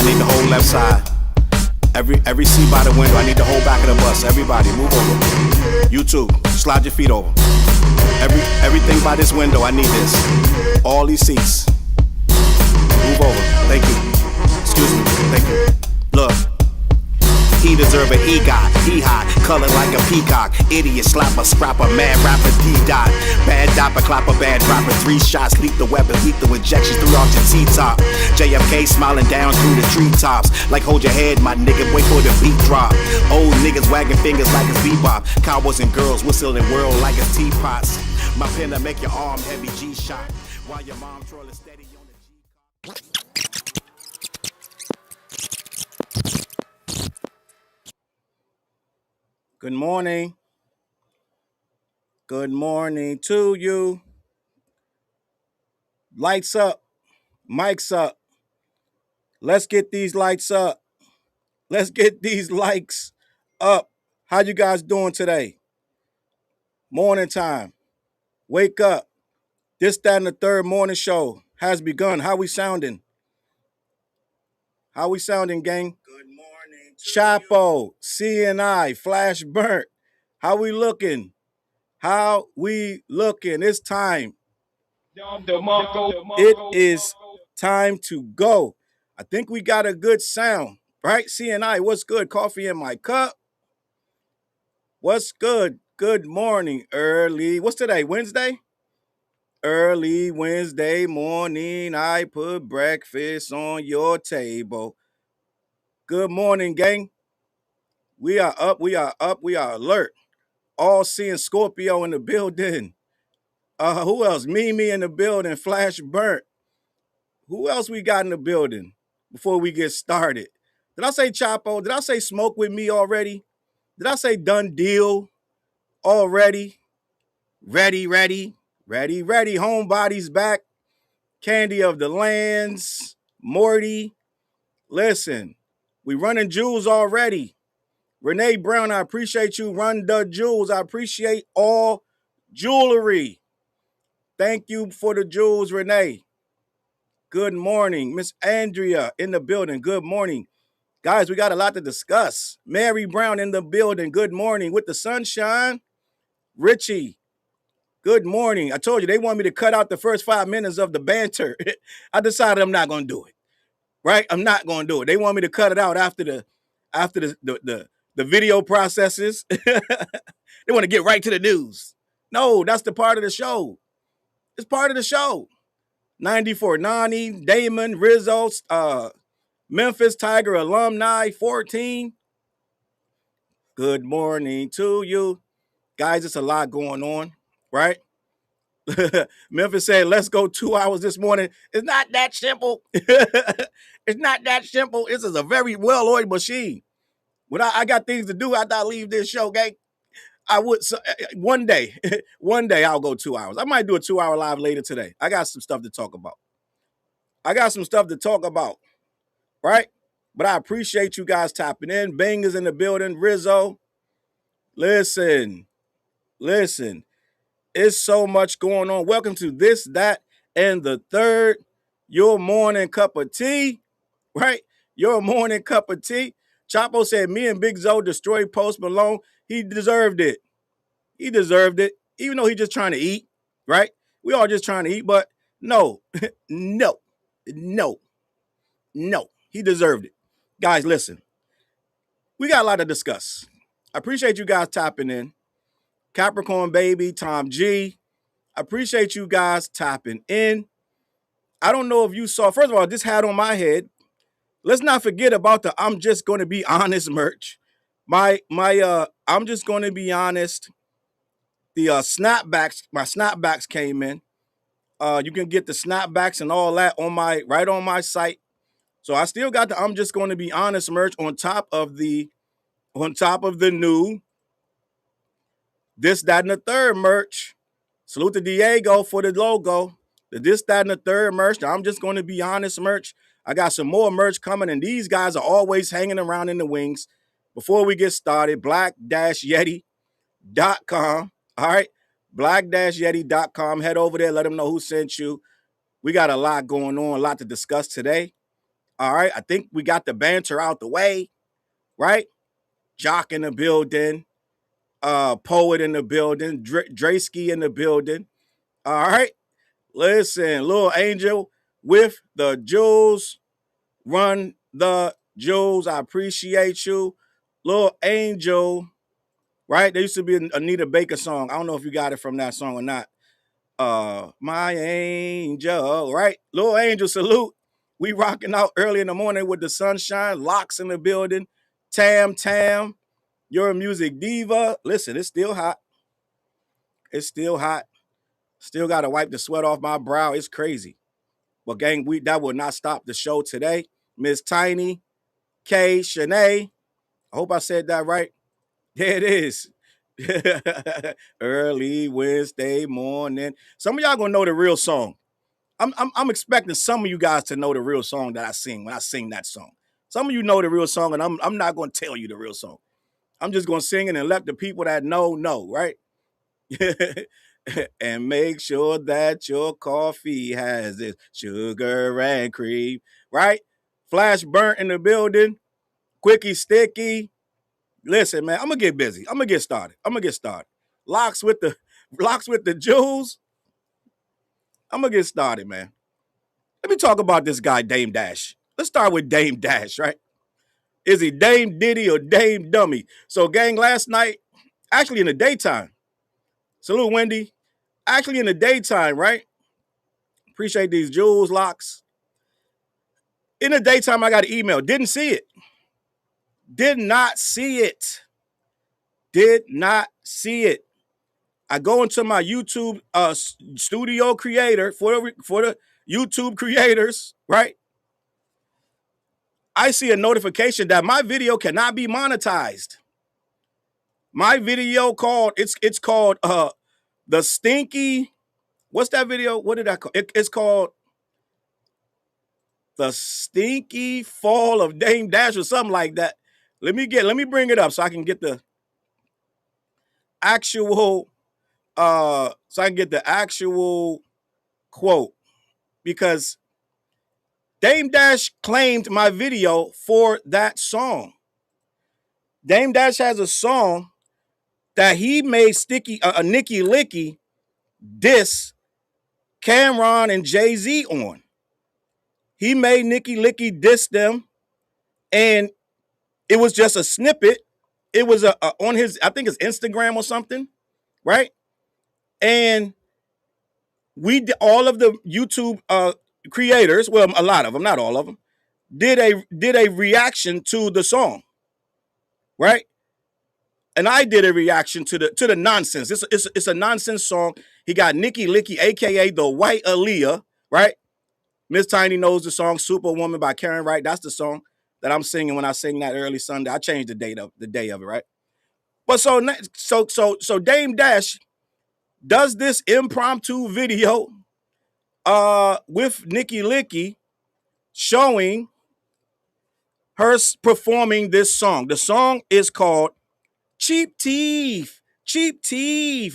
need the whole left side. Every seat by the window, I need the whole back of the bus. Everybody, move over. You too, slide your feet over. Everything by this window, I need this. All these seats. Move over, thank you. Excuse me, thank you. Look. He deserve it, he got, he hot, colored like a peacock. Idiot, slapper, scrapper, mad rapper, D-dot. Bad dopper, clapper, bad rapper. 3 shots, lethal weapon, lethal injections through off your T-top. JFK smiling down through the treetops. Like hold your head, my nigga, wait for the beat drop. Old niggas wagging fingers like it's bebop. Cowboys and girls whistling world like it's teapots. My pen to make your arm heavy G-shot. While your mom trolling steady on the G-cop. Good morning. Good morning to you. Lights up. Mics up. Let's get these lights up. Let's get these likes up. How you guys doing today? Morning time. Wake up. This, that, and the third morning show has begun. How we sounding? How we sounding, gang? Good morning. Chapo, CNI, Flash Burnt. How we looking? How we looking? It's time. It is time to go. I think we got a good sound, right? CNI, what's good? Coffee in my cup. What's good? Good morning, early. What's today? Wednesday? Early Wednesday morning, I put breakfast on your table. Good morning, gang. We are up, we are up, we are alert. All seeing Scorpio in the building. Who else? Mimi in the building. Flash Burnt. Who else we got in the building before we get started? Did I say Chapo? Did I say smoke with me already? Did I say done deal already? Ready. Homebody's back. Candy of the Lands. Morty. Listen, we running jewels already. Renee Brown, I appreciate you. Run the jewels. I appreciate all jewelry. Thank you for the jewels, Renee. Good morning. Miss Andrea in the building. Good morning. Guys, we got a lot to discuss. Mary Brown in the building. Good morning. With the sunshine. Richie. Good morning. I told you they want me to cut out the first 5 minutes of the banter. I decided I'm not going to do it. Right? I'm not going to do it. They want me to cut it out after the video processes. They want to get right to the news. No, that's the part of the show. It's part of the show. 94 Nani, Damon, Rizzo, Memphis Tiger alumni, 14. Good morning to you. Guys, it's a lot going on, right? Memphis said, let's go 2 hours this morning. It's not that simple. It's not that simple. This is a very well-oiled machine. When I got things to do after I leave this show, gang, I would one day I'll go 2 hours. I might do a 2-hour live later today. I got some stuff to talk about. Right? But I appreciate you guys tapping in. Bangers in the building. Rizzo. Listen. It's so much going on. Welcome to This, That, and the Third. Your morning cup of tea. Right? Your morning cup of tea. Chapo said, me and Big Zo destroyed Post Malone. He deserved it. Even though he's just trying to eat, right? We all just trying to eat, but no. He deserved it. Guys, listen. We got a lot to discuss. I appreciate you guys tapping in. Capricorn Baby, Tom G. I appreciate you guys tapping in. I don't know if you saw, first of all, this hat on my head. Let's not forget about the I'm Just Going to Be Honest merch. My I'm Just Going to Be Honest. The snapbacks, my snapbacks came in. You can get the snapbacks and all that right on my site. So I still got the I'm Just Going to Be Honest merch on top of the new This, That, and the Third merch. Salute to Diego for the logo. The This, That, and the Third merch. The I'm Just Going to Be Honest merch. I got some more merch coming, and these guys are always hanging around in the wings. Before we get started, black-yeti.com. All right, black-yeti.com. Head over there. Let them know who sent you. We got a lot going on, a lot to discuss today. All right. I think we got the banter out the way, right? Jock in the building, Poet in the building, Draysky in the building. All right. Listen, Little Angel with the jewels. Run the jewels. I appreciate you. Little Angel, right? There used to be an Anita Baker song. I don't know if you got it from that song or not. My angel, right? Little Angel, salute. We rocking out early in the morning with the sunshine. Locks in the building. Tam, you're a music diva. Listen, it's still hot. It's still hot. Still got to wipe the sweat off my brow. It's crazy. But gang, that will not stop the show today. Miss Tiny, K, Shanae. I hope I said that right. There it is. Early Wednesday morning. Some of y'all gonna know the real song. I'm expecting some of you guys to know the real song that I sing when I sing that song. Some of you know the real song, and I'm not gonna tell you the real song. I'm just gonna sing it and let the people that know, right? And make sure that your coffee has its sugar and cream, right? Flash burnt in the building. Quickie sticky. Listen, man, I'm gonna get busy. I'm gonna get started. Locks with the jewels. I'm gonna get started, man. Let me talk about this guy, Dame Dash. Let's start with Dame Dash, right? Is he Dame Diddy or Dame Dummy? So, gang, last night, actually in the daytime, salute Wendy. Actually in the daytime, right? Appreciate these jewels, Locks. In the daytime, I got an email. Didn't see it. Did not see it. Did not see it. I go into my YouTube studio creator for the YouTube creators, right? I see a notification that my video cannot be monetized. My video it's called the Stinky. What's that video? What did I call it? It's called The Stinky Fall of Dame Dash or something like that. Let me bring it up so I can get the actual quote, because Dame Dash claimed my video for that song. Dame Dash has a song that he made Nicky Licky diss Cameron and Jay-Z on. He made Nicky Licky diss them, and it was just a snippet. It was on his, I think it's Instagram or something, right? And all of the YouTube creators, well, a lot of them, not all of them, did a reaction to the song, right? And I did a reaction to the nonsense. It's a nonsense song. He got Nicky Licky, aka the White Aaliyah, right? Miss Tiny knows the song "Superwoman" by Karen Wright. That's the song that I'm singing when I sing that early Sunday. I changed the day of it, right? But so Dame Dash does this impromptu video with Nicky Licky showing her performing this song. The song is called Cheap Teeth,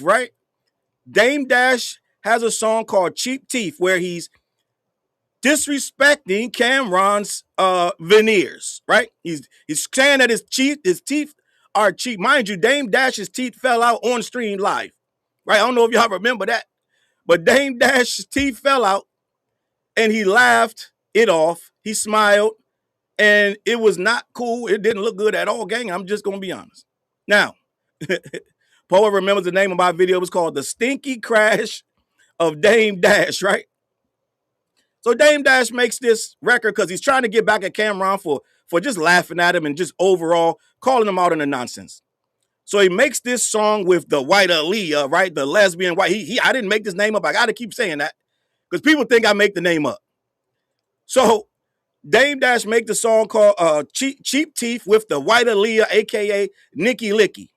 right? Dame Dash has a song called Cheap Teeth where he's disrespecting Cameron's veneers, right? He's saying that his teeth are cheap. Mind you, Dame Dash's teeth fell out on stream live, right? I don't know if y'all remember that, but Dame Dash's teeth fell out and he laughed it off. He smiled and it was not cool. It didn't look good at all, gang. I'm just going to be honest. Now, Poet remembers the name of my video. It was called The Stinky Crash of Dame Dash, right? So Dame Dash makes this record because he's trying to get back at Cameron for just laughing at him and just overall calling him out on the nonsense. So he makes this song with the White Aaliyah, right? The lesbian white. I didn't make this name up. I got to keep saying that because people think I make the name up. So Dame Dash make the song called Cheap Teeth with the White Aaliyah, a.k.a. Nicky Licky.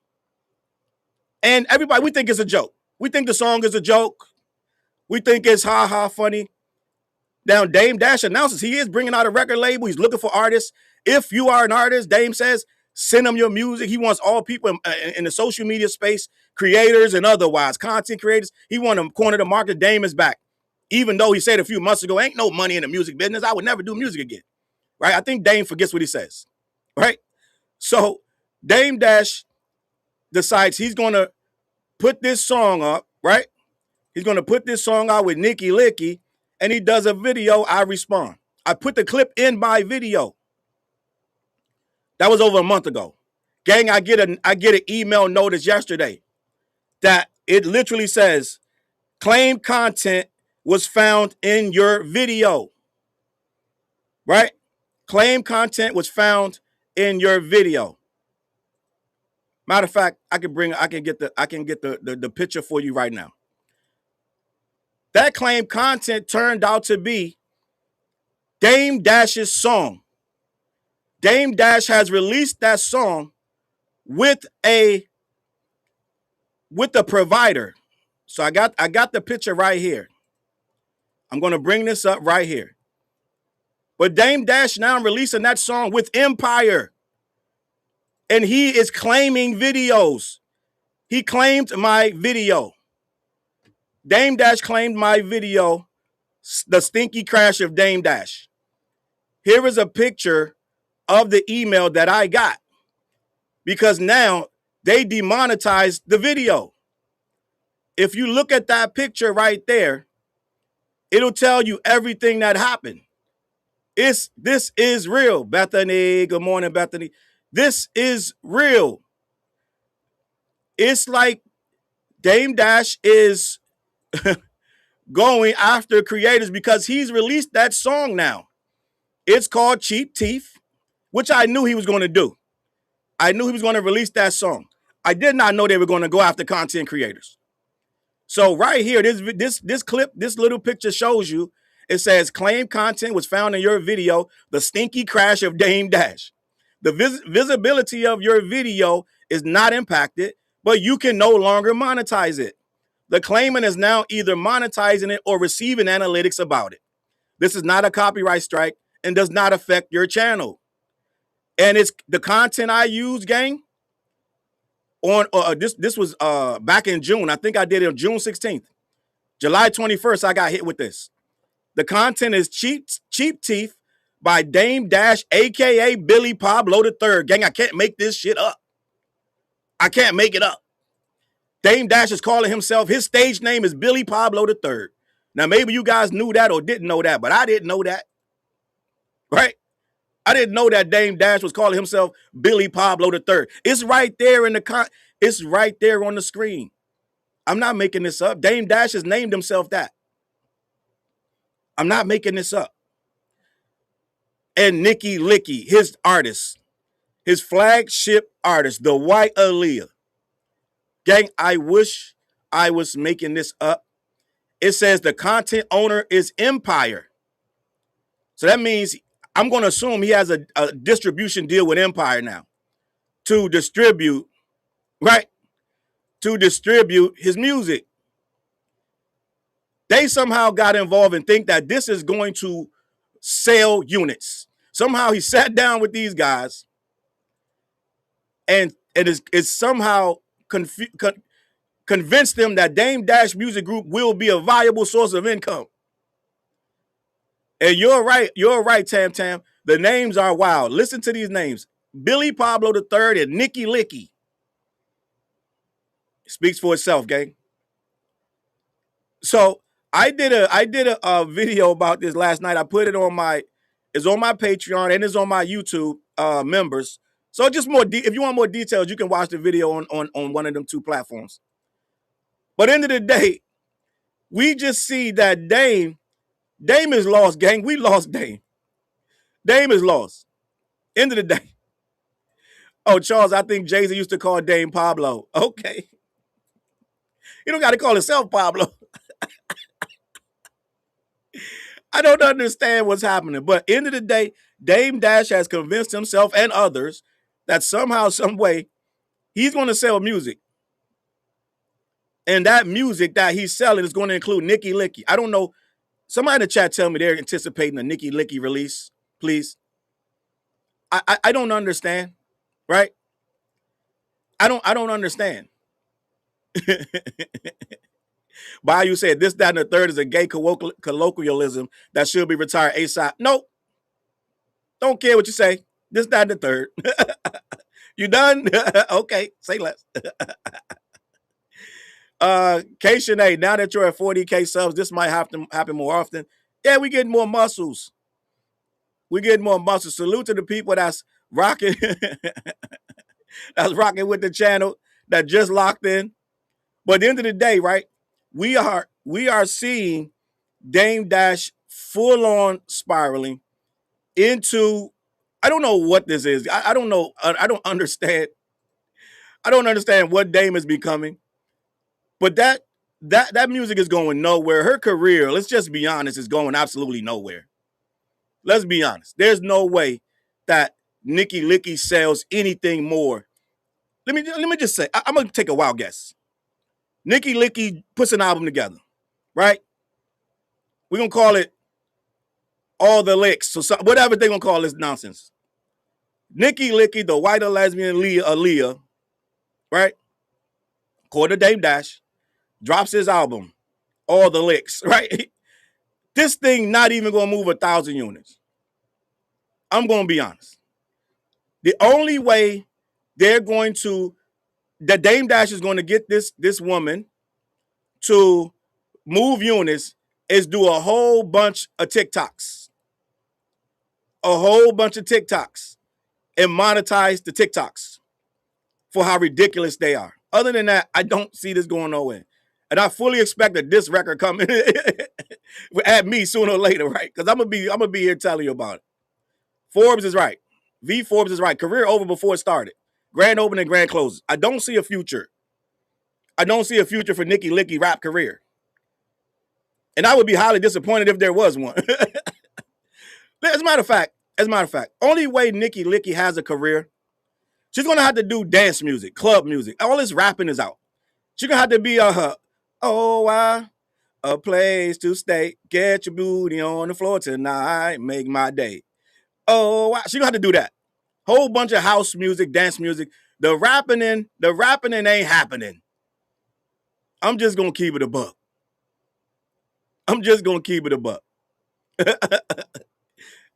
And everybody, we think it's a joke. We think the song is a joke. We think it's ha-ha funny. Now, Dame Dash announces he is bringing out a record label. He's looking for artists. If you are an artist, Dame says, send him your music. He wants all people in the social media space, creators and otherwise, content creators. He wants to corner the market. Dame is back. Even though he said a few months ago, ain't no money in the music business. I would never do music again. right? I think Dame forgets what he says, right? So Dame Dash decides he's going to put this song up, right? He's going to put this song out with Nicky Licky, and he does a video. I respond. I put the clip in my video. That was over a month ago. Gang, I get an email notice yesterday that it literally says, claim content was found in your video, right? Claim content was found in your video. Matter of fact, I can get the picture for you right now. That claim content turned out to be Dame Dash's song. Dame Dash has released that song with a provider. So I got the picture right here. I'm going to bring this up right here. But Dame Dash now releasing that song with Empire. And he is claiming videos. He claimed my video. Dame Dash claimed my video, The Stinky Crash of Dame Dash. Here is a picture of the email that I got. Because now they demonetized the video. If you look at that picture right there, it'll tell you everything that happened. This is real. Bethany, good morning, Bethany. This is real. It's like Dame Dash is going after creators because he's released that song now. It's called Cheap Teeth, which I knew he was going to do. I knew he was going to release that song. I did not know they were going to go after content creators. So right here, this clip, this little picture shows you, it says claim content was found in your video, the stinky crash of Dame Dash. The visibility of your video is not impacted, but you can no longer monetize it. The claimant is now either monetizing it or receiving analytics about it. This is not a copyright strike and does not affect your channel. And it's the content I use, gang. On this was back in June. I think I did it on June 16th. July 21st, I got hit with this. The content is Cheap Teeth by Dame Dash, aka Billy Pablo III. Gang, I can't make this shit up. I can't make it up. Dame Dash is calling himself, his stage name is Billy Pablo III. Now, maybe you guys knew that or didn't know that, but I didn't know that. Right? I didn't know that Dame Dash was calling himself Billy Pablo III. It's right there in the it's right there on the screen. I'm not making this up. Dame Dash has named himself that. I'm not making this up. And Nicky Licky, his artist, his flagship artist, the White Aaliyah. Gang, I wish I was making this up. It says the content owner is Empire. So that means I'm going to assume he has a distribution deal with Empire now to distribute, right? To distribute his music. They somehow got involved and think that this is going to sell units. Somehow he sat down with these guys and it is somehow convinced them that Dame Dash Music Group will be a viable source of income. And you're right, Tam Tam. The names are wild. Listen to these names. Billy Pablo III and Nicky Licky. It speaks for itself, gang. So I did a video about this last night. I put it on it's on my Patreon and it's on my YouTube members. So just if you want more details, you can watch the video on one of them two platforms. But end of the day, we just see that Dame is lost, gang. We lost Dame. Dame is lost. End of the day. Oh, Challz, I think Jay-Z used to call Dame Pablo. Okay. You don't got to call himself Pablo. I don't understand what's happening. But end of the day, Dame Dash has convinced himself and others that somehow, some way, he's going to sell music. And that music that he's selling is going to include Nicky Licky. I don't know. Somebody in the chat tell me they're anticipating a Nicky Licky release, please. I don't understand, right? I don't understand. Bayou said this, that, and the third is a gay colloquialism that should be retired ASAP. Nope. Don't care what you say. This, that, and the third. You done? Okay, say less. K Shanae, now that you're at 40K subs, this might have to happen more often. Yeah, we getting more muscles. We getting more muscles. Salute to the people that's rocking, that's rocking with the channel, that just locked in. But at the end of the day, right? We are seeing Dame Dash full on spiraling into, I don't know what this is. I don't know. I don't understand. I don't understand what Dame is becoming. But that music is going nowhere. Her career, let's just be honest, is going absolutely nowhere. Let's be honest. There's no way that Nikki Licky sells anything more. Let me just say, I'm gonna take a wild guess. Nikki Licky puts an album together, right? We're gonna call it All the Licks, so whatever they're gonna call this nonsense. Nikki Licky, the white lesbian Aaliyah, right? Quarter Dame Dash, drops his album, All the Licks, right? This thing not even gonna move 1,000 units. I'm gonna be honest. The only way that Dame Dash is going to get this woman to move units is do a whole bunch of TikToks. A whole bunch of TikToks. And monetize the TikToks for how ridiculous they are. Other than that, I don't see this going nowhere. And I fully expect that this record coming at me sooner or later, right? Because I'm gonna be here telling you about it. Forbes is right. V Forbes is right. Career over before it started. Grand opening, grand closes. I don't see a future. I don't see a future for Nikki Licky rap career. And I would be highly disappointed if there was one. As a matter of fact, only way Nikki Licky has a career, she's gonna have to do dance music, club music. All this rapping is out. She's gonna have to be a place to stay. Get your booty on the floor tonight, make my day. She's gonna have to do that. Whole bunch of house music, dance music. The rapping ain't happening. I'm just gonna keep it a buck.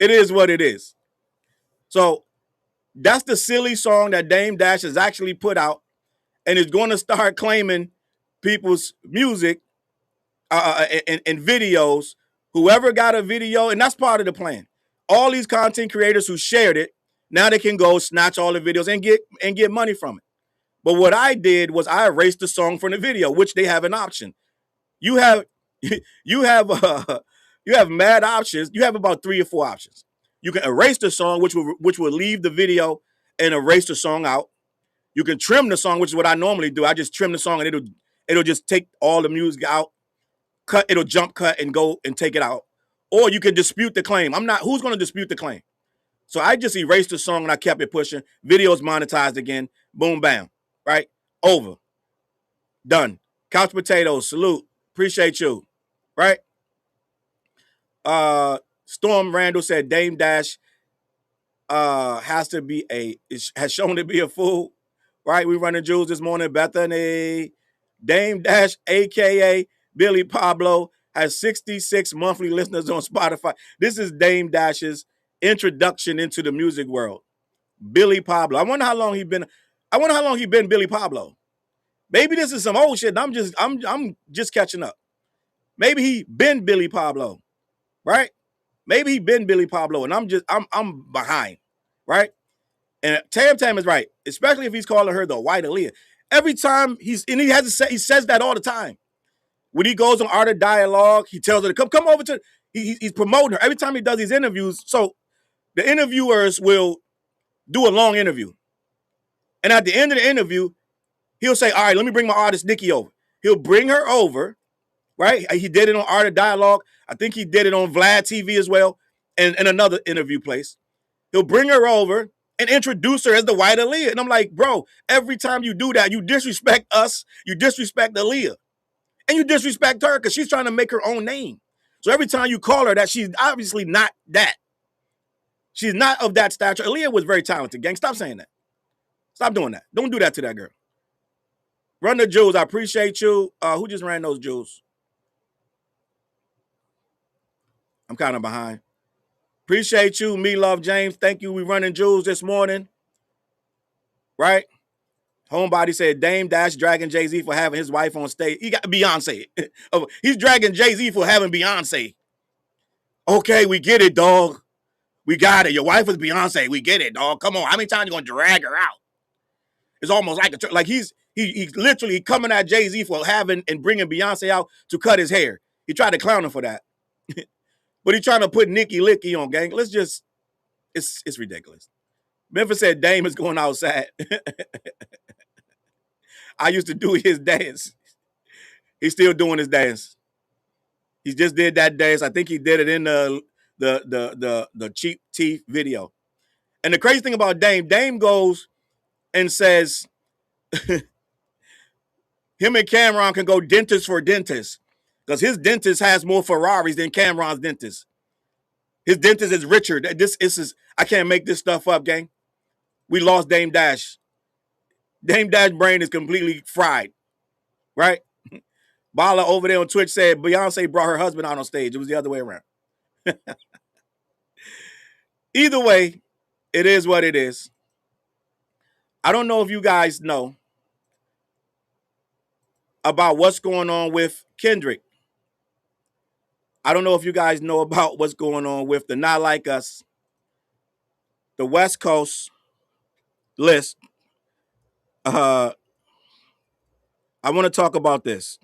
It is what it is. So that's the silly song that Dame Dash has actually put out and is going to start claiming people's music and videos. Whoever got a video, and that's part of the plan. All these content creators who shared it, now they can go snatch all the videos and get money from it. But what I did was I erased the song from the video, which they have an option. You have mad options. You have about 3 or 4 options. You can erase the song, which will leave the video and erase the song out. You can trim the song, which is what I normally do. I just trim the song and it'll just take all the music out, it'll jump cut and go and take it out. Or you can dispute the claim. Who's going to dispute the claim? So I just erased the song and I kept it pushing. Videos monetized again. Boom, bam. Right? Over. Done. Couch Potatoes, salute. Appreciate you. Right? Storm Randall said Dame Dash has shown to be a fool. Right? We running Jules this morning. Bethany. Dame Dash, a.k.a. Billy Pablo, has 66 monthly listeners on Spotify. This is Dame Dash's introduction into the music world. Billy Pablo. I wonder how long he been Billy Pablo. Maybe this is some old shit. I'm just catching up. Maybe he been Billy Pablo, right? Maybe he been Billy Pablo, and I'm behind, right? And Tam is right, especially if he's calling her the white Aaliyah. Every time he says that all the time. When he goes on Art of Dialogue, he tells her to come over to. He's promoting her every time he does these interviews. So the interviewers will do a long interview, and at the end of the interview, he'll say, "All right, let me bring my artist Nikki over." He'll bring her over, right? He did it on Art of Dialogue. I think he did it on Vlad TV as well, and another interview place. He'll bring her over and introduce her as the white Aaliyah. And I'm like, bro, every time you do that, you disrespect us, you disrespect Aaliyah. And you disrespect her because she's trying to make her own name. So every time you call her that, she's obviously not that. She's not of that stature. Aaliyah was very talented, gang. Stop saying that. Stop doing that. Don't do that to that girl. Run the jewels. I appreciate you. Who just ran those jewels? I'm kind of behind. Appreciate you, Me Love James. Thank you. We running Jules this morning. Right? Homebody said Dame Dash dragging Jay-Z for having his wife on stage. He got Beyonce. He's dragging Jay-Z for having Beyonce. Okay, we get it, dog. We got it. Your wife is Beyonce. We get it, dog. Come on. How many times you gonna drag her out? It's almost like he's literally coming at Jay-Z for having and bringing Beyonce out to cut his hair. He tried to clown him for that. But he trying to put Nicki Licky on, gang. Let's just, it's ridiculous. Memphis said Dame is going outside. I used to do his dance. He's still doing his dance. He just did that dance. I think he did it in the Cheap Teeth video. And the crazy thing about Dame goes and says him and Cameron can go dentist for dentist because his dentist has more Ferraris than Cameron's dentist. His dentist is Richard. This is I can't make this stuff up, gang. We lost Dame Dash. Dame Dash brain is completely fried, right? Bala over there on Twitch said Beyonce brought her husband out on stage. It was the other way around. Either way, it is what it is. I don't know if you guys know about what's going on with Kendrick. I don't know if you guys know about what's going on with the Not Like Us, the West Coast list. I want to talk about this.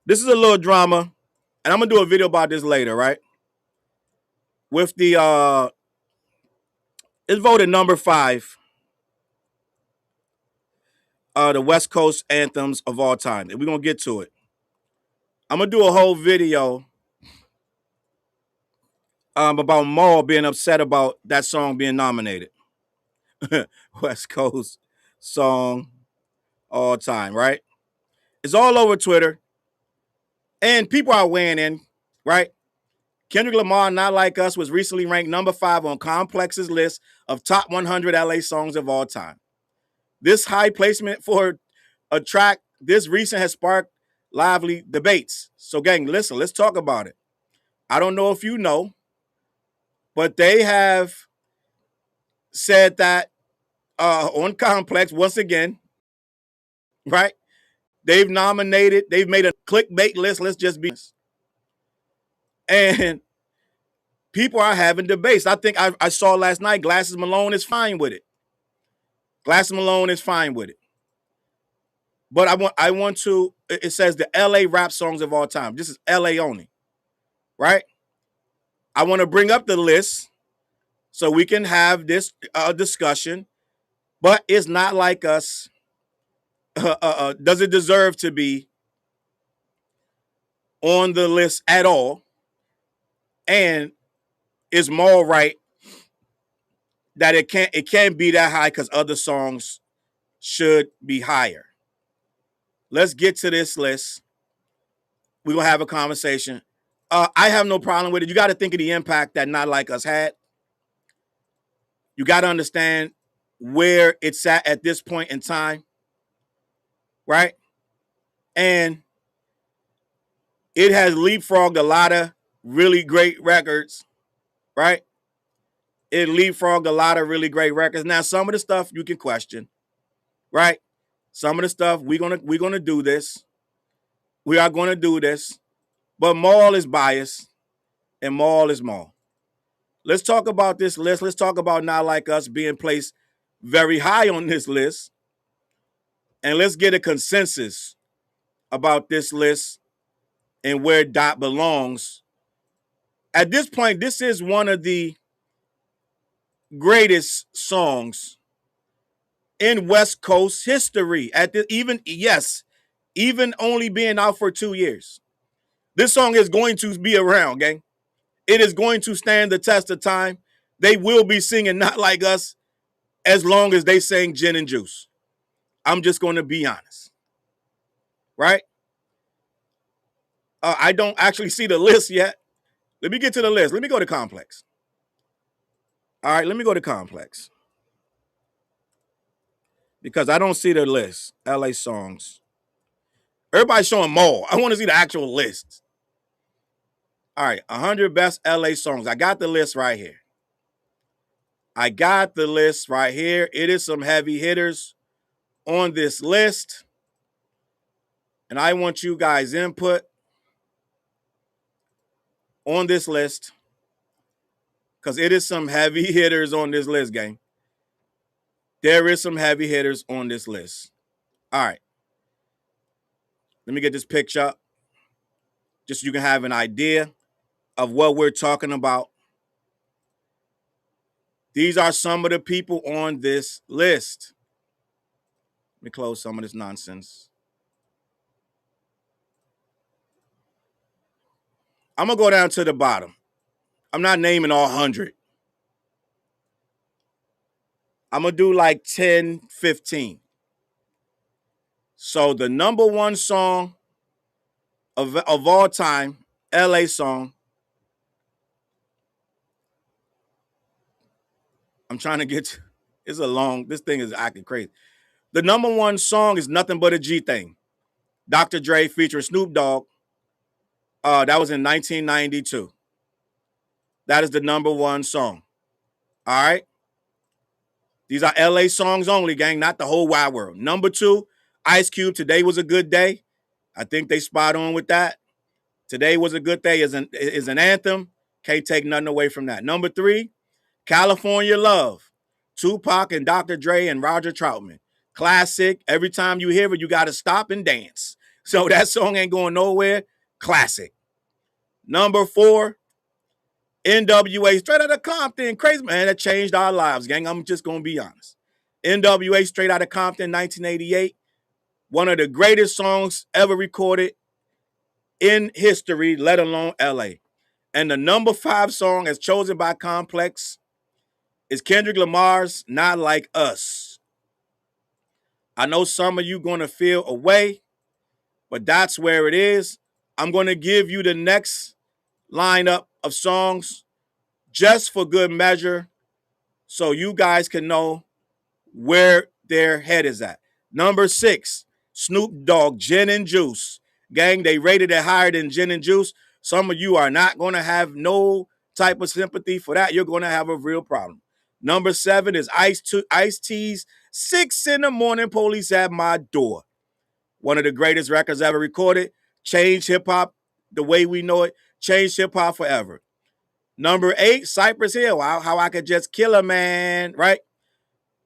This is a little drama, and I'm going to do a video about this later, right? With the, it's voted number 5, the West Coast anthems of all time. And we're going to get to it. I'm going to do a whole video about Maul being upset about that song being nominated. West Coast song all time, right? It's all over Twitter. And people are weighing in, right? Kendrick Lamar, Not Like Us, was recently ranked number 5 on Complex's list of top 100 LA songs of all time. This high placement for a track this recent has sparked lively debates. So, gang, listen, let's talk about it. I don't know if you know, but they have said that on Complex, once again, right? They've made a clickbait list, let's just be honest. And people are having debates. I think I saw last night, Glasses Malone is fine with it. Glasses Malone is fine with it. But I want to, it says the LA rap songs of all time. This is LA only, right? I want to bring up the list so we can have this discussion, but it's Not Like Us. Does it deserve to be on the list at all? And is Maul right that it can't be that high because other songs should be higher? Let's get to this list. We're going to have a conversation. I have no problem with it. You got to think of the impact that Not Like Us had. You got to understand where it's at this point in time, right? And it has leapfrogged a lot of really great records, right? It leapfrogged a lot of really great records. Now, some of the stuff you can question, right? Some of the stuff we're gonna do this. We are going to do this. But Maul is biased, and Maul is Maul. Let's talk about this list. Let's talk about Not Like Us being placed very high on this list. And let's get a consensus about this list and where Dot belongs. At this point, this is one of the greatest songs in West Coast history. Even only being out for 2 years. This song is going to be around, gang. It is going to stand the test of time. They will be singing Not Like Us as long as they sing Gin and Juice. I'm just going to be honest. Right? I don't actually see the list yet. Let me get to the list. Let me go to Complex. All right, let me go to Complex. Because I don't see the list. LA songs. Everybody's showing Maul. I want to see the actual list. All right, 100 best LA songs. I got the list right here. I got the list right here. It is some heavy hitters on this list. And I want you guys' input on this list because it is some heavy hitters on this list, gang. There is some heavy hitters on this list. All right. Let me get this picture up just so you can have an idea of what we're talking about. These are some of the people on this list. Let me close some of this nonsense. I'm going to go down to the bottom. I'm not naming all 100. I'm going to do like 10, 15. So the number one song of all time, LA song. I'm trying to get, it's a long, this thing is acting crazy. The number one song is Nothing But a G Thing. Dr. Dre featuring Snoop Dogg. That was in 1992. That is the number one song. All right. These are LA songs only, gang, not the whole wide world. Number two, Ice Cube, Today Was a Good Day. I think they spot on with that. Today Was a Good Day is an anthem. Can't take nothing away from that. Number three, California Love. Tupac and Dr. Dre and Roger Troutman. Classic. Every time you hear it, you got to stop and dance. So that song ain't going nowhere. Classic. Number four, NWA, Straight Outta Compton. Crazy, man, that changed our lives, gang. I'm just going to be honest. NWA, Straight Outta Compton, 1988. One of the greatest songs ever recorded in history, let alone LA. And the number five song, as chosen by Complex, is Kendrick Lamar's Not Like Us. I know some of you going to feel away, but that's where it is. I'm going to give you the next lineup of songs just for good measure so you guys can know where their head is at. Number 6, Snoop Dogg, Gin and Juice. Gang, they rated it higher than Gin and Juice. Some of you are not going to have no type of sympathy for that. You're going to have a real problem. Number 7 is Ice-T's 6 in the Morning, Police at My Door. One of the greatest records ever recorded. Changed hip-hop the way we know it. Changed hip-hop forever. Number 8, Cypress Hill, How I Could Just Kill a Man, right?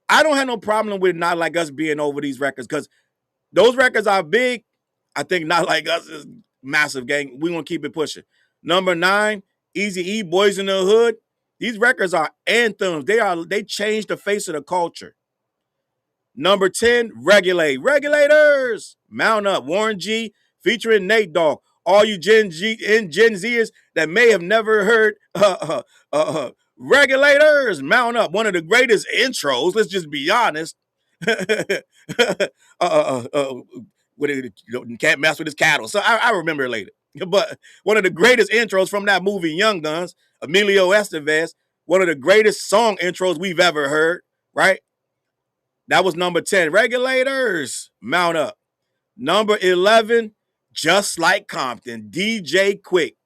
I don't have no problem with Not Like Us being over these records because those records are big. I think Not Like Us is massive, gang. We want to keep it pushing. Number 9, Eazy-E, Boys in the Hood. These records are anthems. They changed the face of the culture. Number 10, Regulators. Mount Up, Warren G featuring Nate Dogg. All you Gen Zers that may have never heard Regulators, Mount Up. One of the greatest intros, let's just be honest. Can't mess with his cattle. So I remember it later. But one of the greatest intros from that movie, Young Guns, Emilio Estevez, one of the greatest song intros we've ever heard, right? That was number 10. Regulators, Mount Up. Number 11, Just Like Compton, DJ Quick.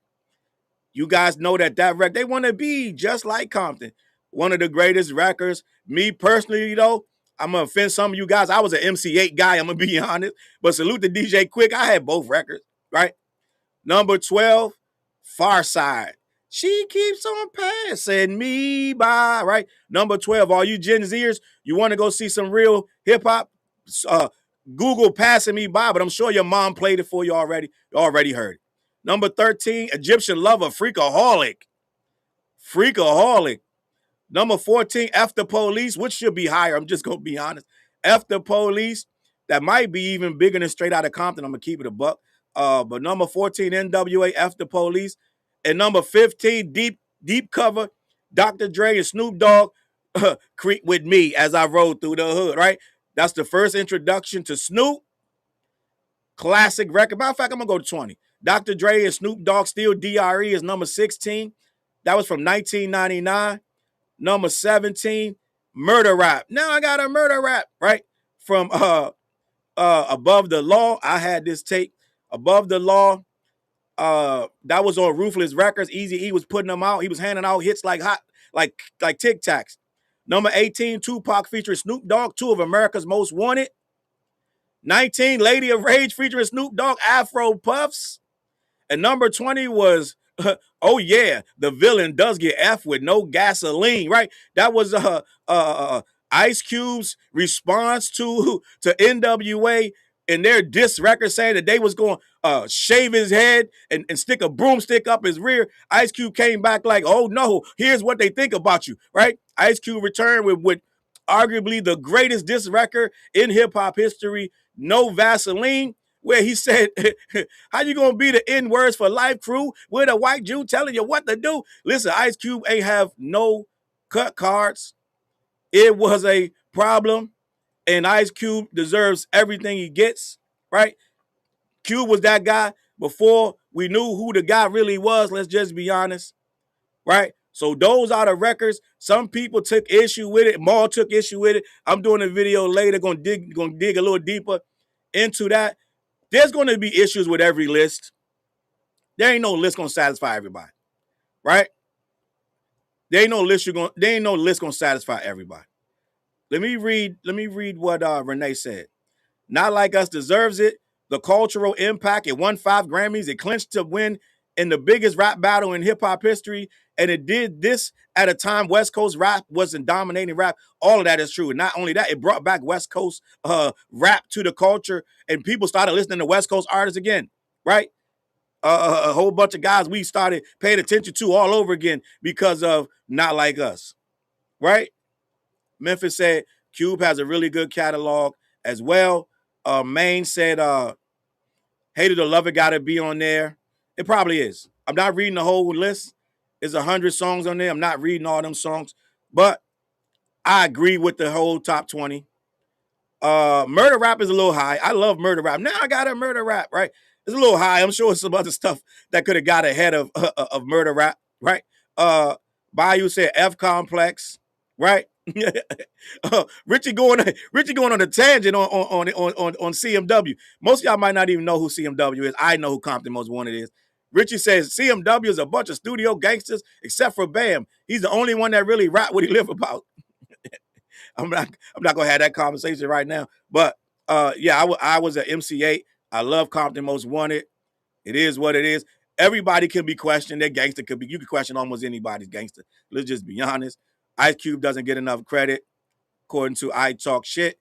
You guys know that record, they want to be just like Compton. One of the greatest records. Me personally, though, I'm going to offend some of you guys. I was an MC8 guy, I'm going to be honest. But salute to DJ Quick. I had both records, right? Number 12, Farside. She keeps on passing me by, right? Number 12, all you Gen Zers, you want to go see some real hip-hop? Google Passing Me By, but I'm sure your mom played it for you already. You already heard it. Number 13, Egyptian Lover, Freakaholic. Number 14, F the Police, which should be higher. I'm just going to be honest. F the Police, that might be even bigger than Straight Outta Compton. I'm going to keep it a buck. But number 14, NWA, F the Police. And number 15, Deep Cover, Dr. Dre and Snoop Dogg, Creep With Me as I rode through the hood, right? That's the first introduction to Snoop. Classic record. Matter of fact, I'm going to go to 20. Dr. Dre and Snoop Dogg, Still DRE is number 16. That was from 1999. Number 17, Murder Rap. Now I got a murder rap, right? From Above the Law. I had this tape. Above the Law. That was on Ruthless Records. Eazy-E was putting them out. He was handing out hits like hot, like Tic Tacs. Number 18, Tupac featuring Snoop Dogg, two of America's Most Wanted. 19, Lady of Rage featuring Snoop Dogg, Afro Puffs. And number 20 was, oh yeah, the villain does get F with no gasoline, right? That was Ice Cube's response to NWA in their diss record saying that they was going to shave his head and stick a broomstick up his rear. Ice Cube came back like, oh no, here's what they think about you, right? Ice Cube returned with arguably the greatest diss record in hip-hop history, No Vaseline, where he said, how you gonna be the N-words for Life Crew with a white Jew telling you what to do? Listen, Ice Cube ain't have no cut cards. It was a problem, and Ice Cube deserves everything he gets, right? Cube was that guy before we knew who the guy really was, let's just be honest, right? So those are the records. Some people took issue with it. Maul took issue with it. I'm doing a video later, gonna dig a little deeper into that. There's going to be issues with every list. There ain't no list going to satisfy everybody, right? There ain't no list going to satisfy everybody. Let me read what Renee said. Not Like Us deserves it. The cultural impact. It won 5 Grammys. It clinched to win in the biggest rap battle in hip hop history, and it did this at a time West Coast rap wasn't dominating rap. All of that is true. And not only that, it brought back West Coast rap to the culture, and people started listening to West Coast artists again, right? A whole bunch of guys we started paying attention to all over again because of Not Like Us, right? Memphis said Cube has a really good catalog as well. Maine said Hated or Love It gotta be on there. It probably is. I'm not reading the whole list. There's 100 songs on there. I'm not reading all them songs, but I agree with the whole top 20. Murder rap is a little high. I love murder rap. Now I got a murder rap, right? It's a little high. I'm sure some other stuff that could have got ahead of murder rap, right? Bayou said F Complex, right? Richie going on a tangent on CMW. Most of y'all might not even know who CMW is. I know who Compton Most Wanted is. Richie says CMW is a bunch of studio gangsters, except for Bam. He's the only one that really rap what he live about. I'm not gonna have that conversation right now. But yeah, I was at MC8. I love Compton Most Wanted. It is what it is. Everybody can be questioned. Their gangster could be. You can question almost anybody's gangster. Let's just be honest. Ice Cube doesn't get enough credit, according to I Talk Shit.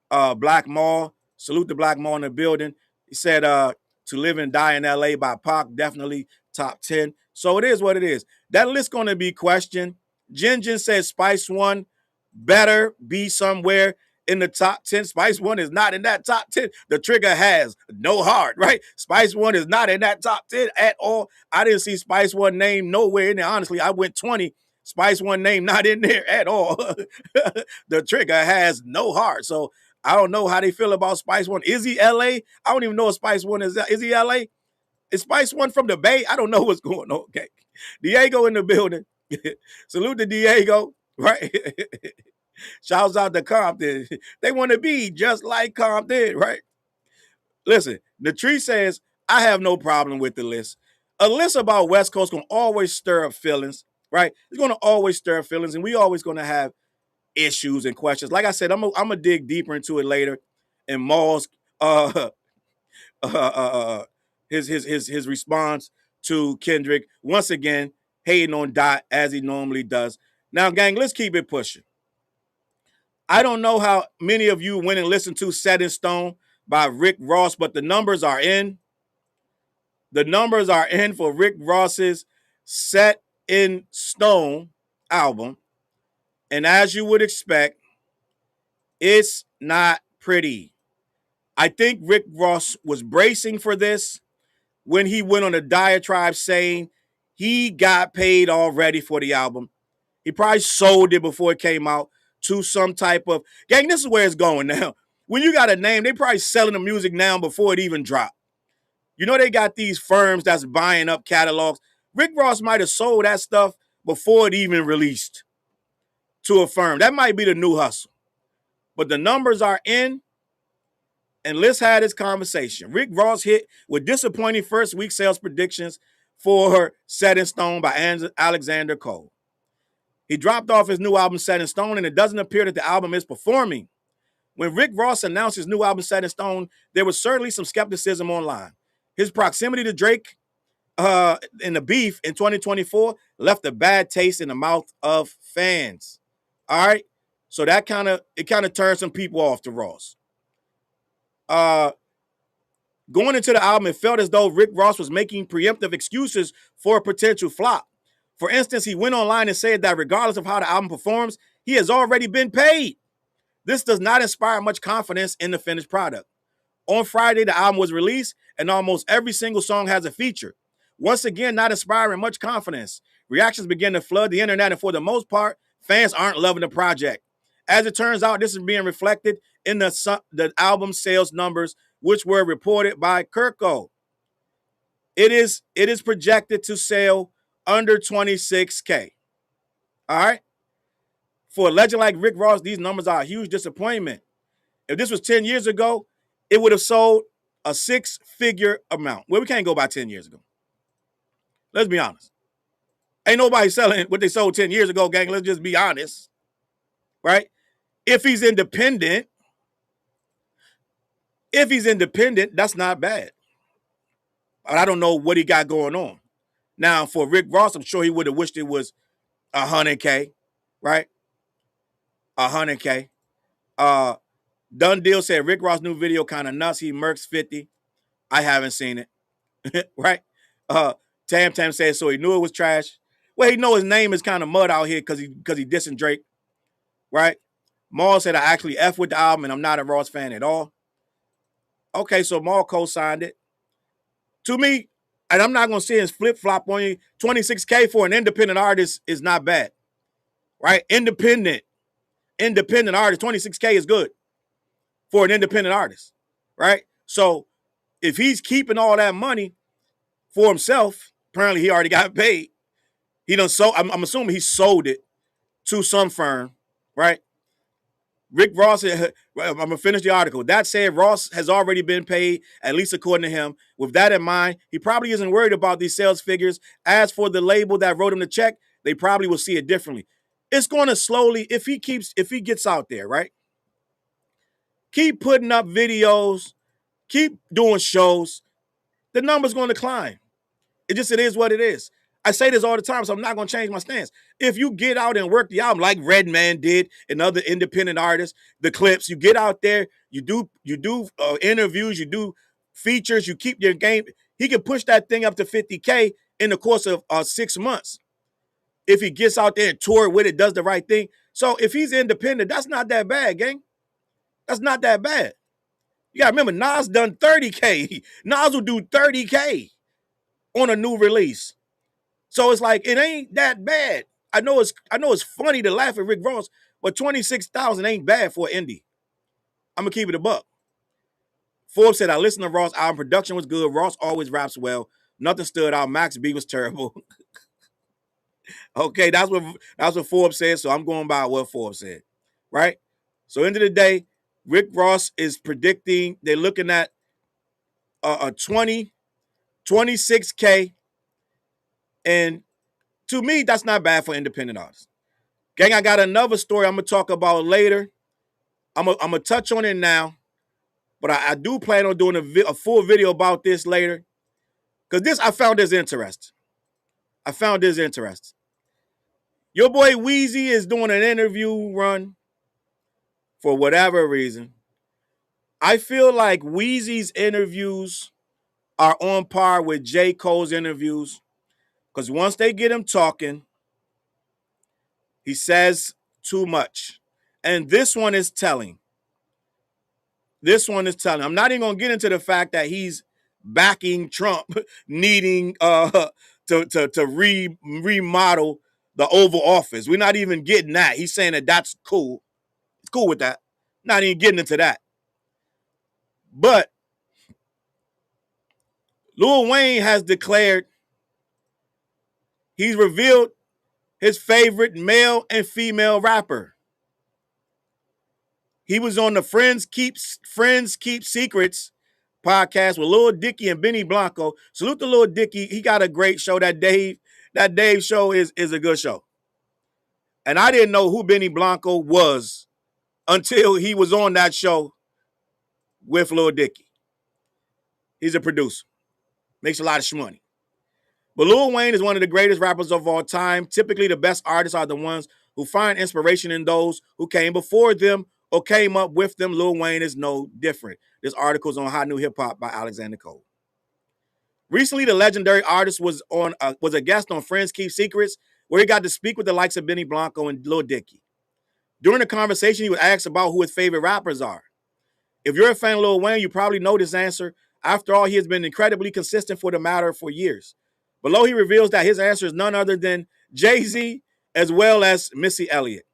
Black Mall, salute the Black Mall in the building. He said, To Live and Die in LA by Pac, definitely top 10. So it is what it is. That list going to be questioned. Jin says Spice One better be somewhere in the top 10. Spice One is not in that top 10. The Trigger has no heart, right? Spice One is not in that top 10 at all. I didn't see Spice One name nowhere in there. Honestly, I went 20. Spice One name not in there at all. The Trigger has no heart. So I don't know how they feel about Spice One. Is he LA? I don't even know if Spice One is. Is he LA? Is Spice One from the Bay? I don't know what's going on. Okay. Diego in the building. Salute to Diego, right? Shouts out to Compton. They want to be just like Compton, right? Listen, the tree says, I have no problem with the list. A list about West Coast going to always stir up feelings, right? It's going to always stir up feelings, and we always going to have issues and questions. Like I said, I'm gonna dig deeper into it later. And Maul's his response to Kendrick, once again, hating on Dot as he normally does. Now, gang, let's keep it pushing. I don't know how many of you went and listened to Set in Stone by Rick Ross, but the numbers are in. The numbers are in for Rick Ross's Set in Stone album. And as you would expect, it's not pretty. I think Rick Ross was bracing for this when he went on a diatribe saying he got paid already for the album. He probably sold it before it came out to some type of... Gang, this is where it's going now. When you got a name, they probably selling the music now before it even dropped. You know they got these firms that's buying up catalogs. Rick Ross might have sold that stuff before it even released to a firm. That might be the new hustle. But the numbers are in, and let's have this conversation. Rick Ross hit with disappointing first week sales predictions for Set in Stone by Alexander Cole. He dropped off his new album Set in Stone, and it doesn't appear that the album is performing. When Rick Ross announced his new album Set in Stone, there was certainly some skepticism online. His proximity to Drake in the beef in 2024 left a bad taste in the mouth of fans. All right, so that kind of turned some people off to Ross. Going into the album, it felt as though Rick Ross was making preemptive excuses for a potential flop. For instance, he went online and said that regardless of how the album performs, he has already been paid. This does not inspire much confidence in the finished product. On Friday, the album was released, and almost every single song has a feature. Once again, not inspiring much confidence. Reactions began to flood the internet, and for the most part, fans aren't loving the project. As it turns out, this is being reflected in the album sales numbers, which were reported by Kirko. It is projected to sell under 26K. All right? For a legend like Rick Ross, these numbers are a huge disappointment. If this was 10 years ago, it would have sold a 6-figure amount. Well, we can't go by 10 years ago. Let's be honest. Ain't nobody selling what they sold 10 years ago, gang. Let's just be honest. Right? If he's independent, that's not bad. But I don't know what he got going on. Now, for Rick Ross, I'm sure he would have wished it was 100K, right? 100K. Done Deal said Rick Ross' new video kind of nuts. He murks 50. I haven't seen it. Right? Tam Tam said so he knew it was trash. Well, he know his name is kind of mud out here because he dissing Drake. Right? Maul said I actually F with the album and I'm not a Ross fan at all. Okay, so Maul co-signed it. To me, and I'm not going to say his flip-flop on you, 26K for an independent artist is not bad. Right? Independent artist, 26K is good for an independent artist. Right? So if he's keeping all that money for himself, apparently he already got paid. He done sold, I'm assuming he sold it to some firm, right? Rick Ross, I'm going to finish the article. That said, Ross has already been paid, at least according to him. With that in mind, he probably isn't worried about these sales figures. As for the label that wrote him the check, they probably will see it differently. It's going to slowly, if he gets out there, right? Keep putting up videos, keep doing shows, the number's going to climb. It is what it is. I say this all the time, so I'm not going to change my stance. If you get out and work the album like Redman did and other independent artists, the clips, you get out there, you do interviews, you do features, you keep your game. He can push that thing up to 50K in the course of 6 months. If he gets out there and tour with it, does the right thing. So if he's independent, that's not that bad, gang. That's not that bad. You got to remember, Nas done 30K. Nas will do 30K on a new release. So it's like, it ain't that bad. I know it's funny to laugh at Rick Ross, but 26,000 ain't bad for an indie. I'm going to keep it a buck. Forbes said, I listened to Ross' album. Production was good. Ross always raps well. Nothing stood out. Max B was terrible. Okay, that's what Forbes said, so I'm going by what Forbes said, right? So end of the day, Rick Ross is predicting, they're looking at a 26K, and to me, that's not bad for independent artists. Gang, I got another story I'm going to talk about later. I'm going to touch on it now, but I do plan on doing a full video about this later, because I found this interesting. Your boy Weezy is doing an interview run for whatever reason. I feel like Weezy's interviews are on par with J. Cole's interviews, because once they get him talking, he says too much. And this one is telling. I'm not even going to get into the fact that he's backing Trump, needing to remodel the Oval Office. We're not even getting that. He's saying that that's cool. It's cool with that. Not even getting into that. But Lil Wayne has declared he's revealed his favorite male and female rapper. He was on the Friends Keep Secrets podcast with Lil Dicky and Benny Blanco. Salute to Lil Dicky. He got a great show. That Dave show is a good show. And I didn't know who Benny Blanco was until he was on that show with Lil Dicky. He's a producer. Makes a lot of money. But Lil Wayne is one of the greatest rappers of all time. Typically, the best artists are the ones who find inspiration in those who came before them or came up with them. Lil Wayne is no different. This article is on Hot New Hip Hop by Alexander Cole. Recently, the legendary artist was a guest on Friends Keep Secrets, where he got to speak with the likes of Benny Blanco and Lil Dicky. During the conversation, he was asked about who his favorite rappers are. If you're a fan of Lil Wayne, you probably know this answer. After all, he has been incredibly consistent for the matter for years. Below, he reveals that his answer is none other than Jay-Z as well as Missy Elliott.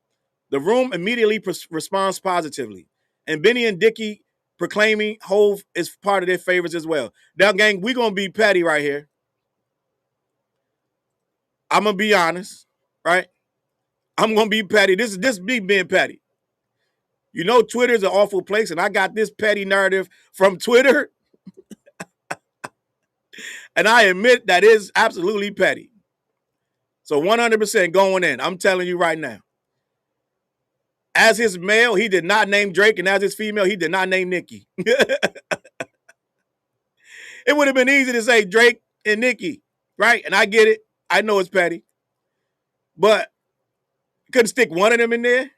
The room immediately responds positively. And Benny and Dicky proclaiming Hove is part of their favorites as well. Now, gang, we're going to be petty right here. I'm going to be honest, right? I'm going to be petty. This is me being petty. You know, Twitter's an awful place, and I got this petty narrative from Twitter. And I admit that is absolutely petty. So 100% going in. I'm telling you right now. As his male, he did not name Drake, and as his female, he did not name Nicki. It would have been easy to say Drake and Nicki, right? And I get it. I know it's petty. But couldn't stick one of them in there.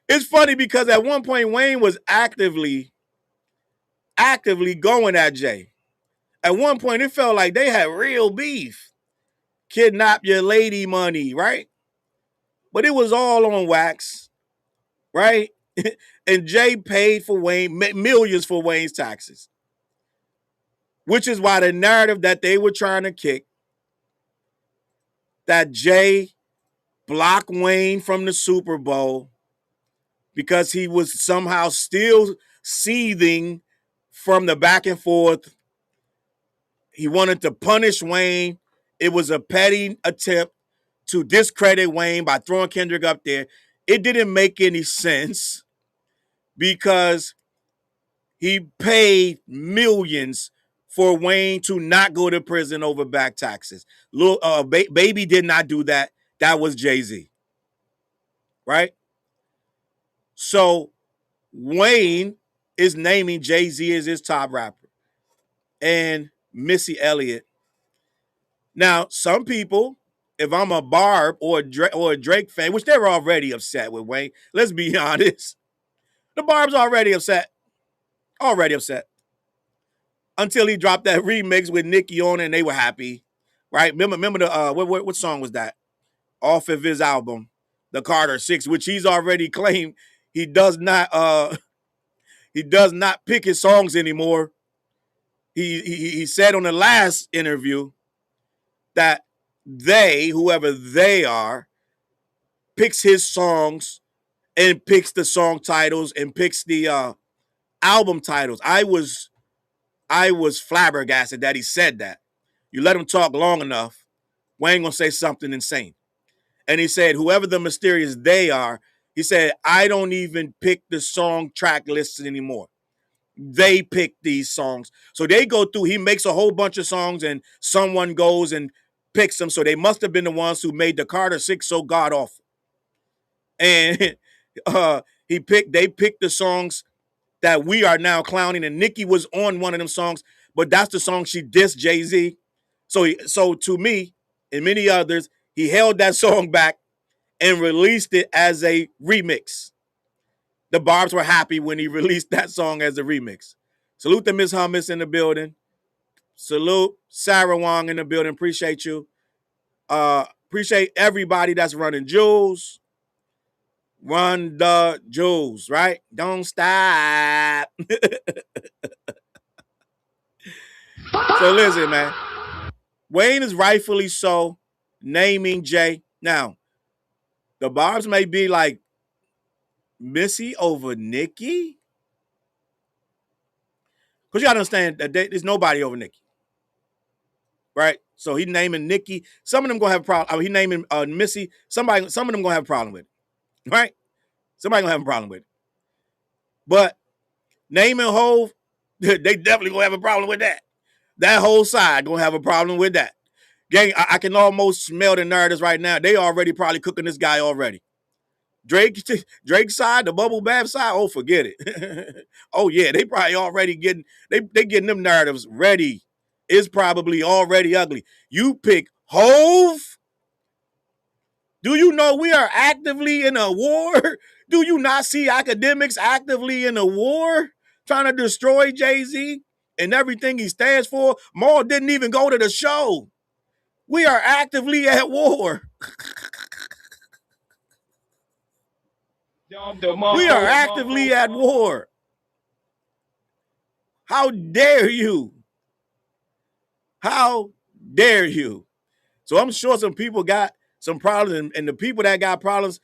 It's funny because at one point, Wayne was actively going at Jay. At one point, it felt like they had real beef. Kidnap your lady money, right? But it was all on wax, right? And Jay paid for Wayne millions for Wayne's taxes. Which is why the narrative that they were trying to kick, that Jay blocked Wayne from the Super Bowl because he was somehow still seething from the back and forth. He wanted to punish Wayne. It was a petty attempt to discredit Wayne by throwing Kendrick up there. It didn't make any sense because he paid millions for Wayne to not go to prison over back taxes. Baby did not do that. That was Jay-Z, right? So Wayne is naming Jay-Z as his top rapper and Missy Elliott. Now, some people, if I'm a Barb or a Drake fan, which they're already upset with Wayne, let's be honest. The Barb's already upset. Until he dropped that remix with Nicki on it and they were happy, right? Remember the what song was that? Off of his album, The Carter 6, which he's already claimed he does not pick his songs anymore. He said on the last interview that whoever they are, picks his songs and picks the song titles and picks the album titles. I was flabbergasted that he said that. You let him talk long enough, Wayne gonna say something insane. And he said, whoever the mysterious they are, he said, I don't even pick the song track lists anymore. They pick these songs. So they go through, he makes a whole bunch of songs and someone goes and picks them. So they must have been the ones who made the Carter 6 so god awful. And they picked the songs that we are now clowning. And Nicki was on one of them songs, but that's the song she dissed Jay-Z. So to me and many others, he held that song back and released it as a remix. The Barbs were happy when he released that song as a remix. Salute to Miss Hummus in the building. Salute Sarah Wong in the building. Appreciate you. Appreciate everybody that's running Jules. Run the Jules, right? Don't stop. So listen, man. Wayne is rightfully so naming Jay. Now, the Barbs may be like Missy over Nicki. Because you got to understand that there's nobody over Nicki. Right? So he naming Nicki. Some of them going to have a problem. I mean, he naming Missy. Some of them going to have a problem with it. Right? Somebody going to have a problem with it. But naming Hove, they definitely going to have a problem with that. That whole side going to have a problem with that. Gang, I can almost smell the narratives right now. They already probably cooking this guy already. Drake's side, the bubble bath side, oh, forget it. Oh, yeah, they probably already they getting them narratives ready. It's probably already ugly. You pick Hove. Do you know we are actively in a war? Do you not see academics actively in a war trying to destroy Jay-Z and everything he stands for? Maul didn't even go to the show. We are actively at war. We are actively at war. How dare you? How dare you? So I'm sure some people got some problems, and the people that got problems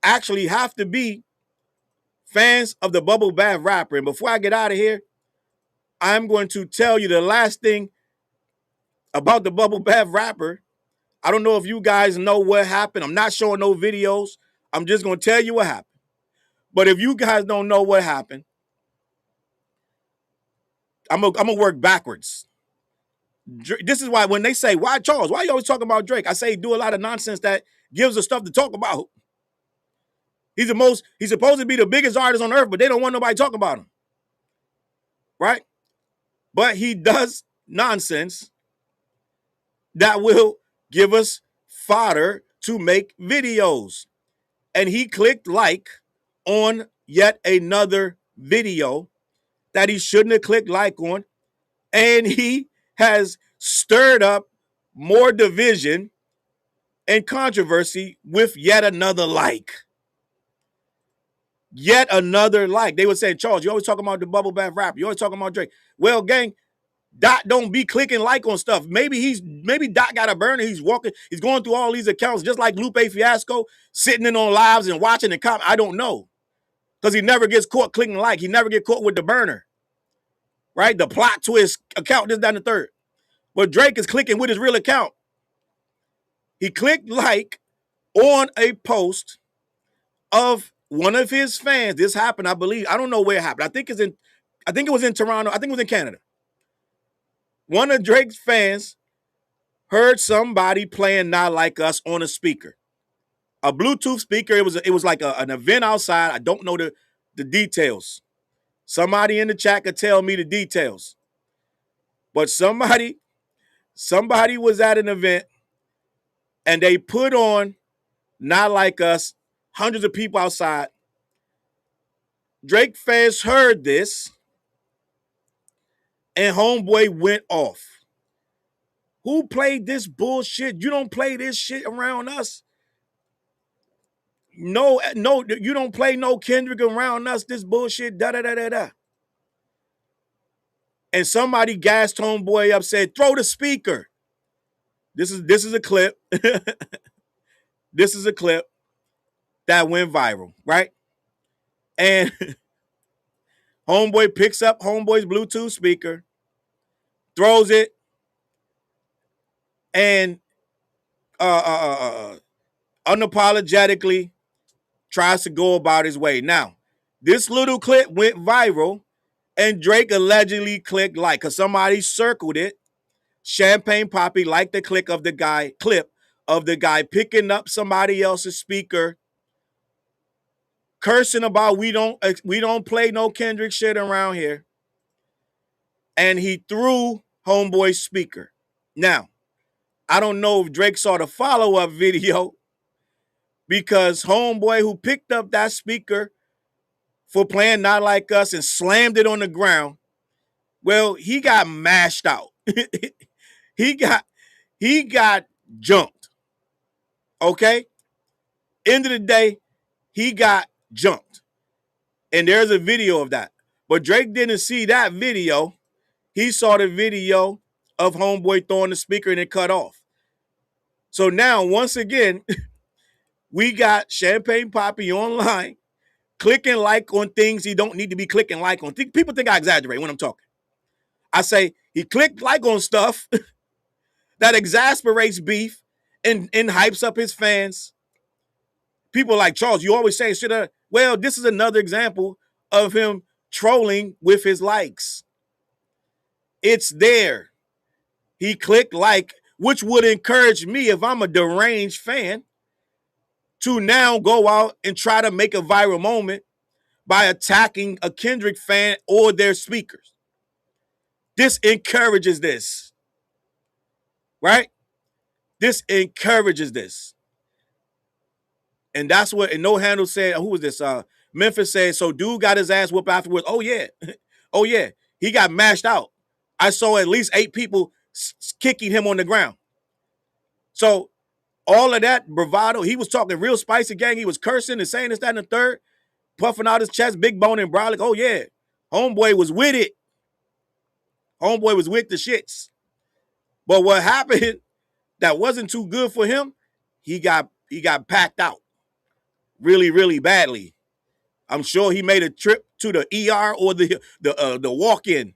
actually have to be fans of the bubble bath rapper. And before I get out of here, I'm going to tell you the last thing about the bubble bath rapper. I don't know if you guys know what happened. I'm not showing no videos. I'm just going to tell you what happened. But if you guys don't know what happened, I'm going to work backwards. This is why when they say, why Challz? Why are you always talking about Drake? I say do a lot of nonsense that gives us stuff to talk about. He's supposed to be the biggest artist on earth, but they don't want nobody talking about him. Right? But he does nonsense that will give us fodder to make videos. And he clicked like on yet another video that he shouldn't have clicked like on. And he has stirred up more division and controversy with yet another like. Yet another like. They would say, Challz, you always talking about the bubble bath rapper. You always talking about Drake. Well, gang, Dot don't be clicking like on stuff. Maybe Dot got a burner. He's going through all these accounts just like Lupe Fiasco, sitting in on lives and watching and comment. I don't know. Because he never gets caught clicking like. He never gets caught with the burner. Right? The plot twist account, this, that, and the third. But Drake is clicking with his real account. He clicked like on a post of one of his fans. This happened, I believe. I don't know where it happened. I think it was in Toronto. I think it was in Canada. One of Drake's fans heard somebody playing Not Like Us on a speaker. A Bluetooth speaker. It was like an event outside. I don't know the details. Somebody in the chat could tell me the details. But somebody was at an event and they put on Not Like Us, hundreds of people outside. Drake fans heard this and homeboy went off. Who played this bullshit? You don't play this shit around us. No, you don't play no Kendrick around us. This bullshit, da-da-da-da-da. And somebody gassed homeboy up, said, throw the speaker. This is a clip. This is a clip that went viral, right? And homeboy picks up homeboy's Bluetooth speaker, throws it, and unapologetically tries to go about his way. Now, this little clip went viral, and Drake allegedly clicked like, because somebody circled it. Champagne Poppy liked the clip of the guy picking up somebody else's speaker, cursing about we don't play no Kendrick shit around here. And he threw homeboy's speaker. Now, I don't know if Drake saw the follow-up video, because homeboy who picked up that speaker for playing Not Like Us and slammed it on the ground, well, he got mashed out. He got jumped. Okay? End of the day, he got jumped. And there's a video of that. But Drake didn't see that video. He saw the video of homeboy throwing the speaker and it cut off. So now, once again, we got Champagne Poppy online clicking like on things he don't need to be clicking like on. People think I exaggerate when I'm talking. I say he clicked like on stuff that exasperates beef and hypes up his fans. People like, Challz, you always say shit. Well, this is another example of him trolling with his likes. It's there. He clicked like which would encourage me, if I'm a deranged fan, to now go out and try to make a viral moment by attacking a Kendrick fan or their speakers. This encourages this, right? This encourages this. And that's what, and No Handle said, who was this? Memphis said, so dude got his ass whooped afterwards. Oh, yeah. Oh, yeah. He got mashed out. I saw at least 8 people kicking him on the ground. So all of that bravado, he was talking real spicy, gang. He was cursing and saying this, that, and the third, puffing out his chest, big bone and brolic. Oh, yeah. Homeboy was with it. Homeboy was with the shits. But what happened that wasn't too good for him, he got packed out really, really badly. I'm sure he made a trip to the ER or the walk-in,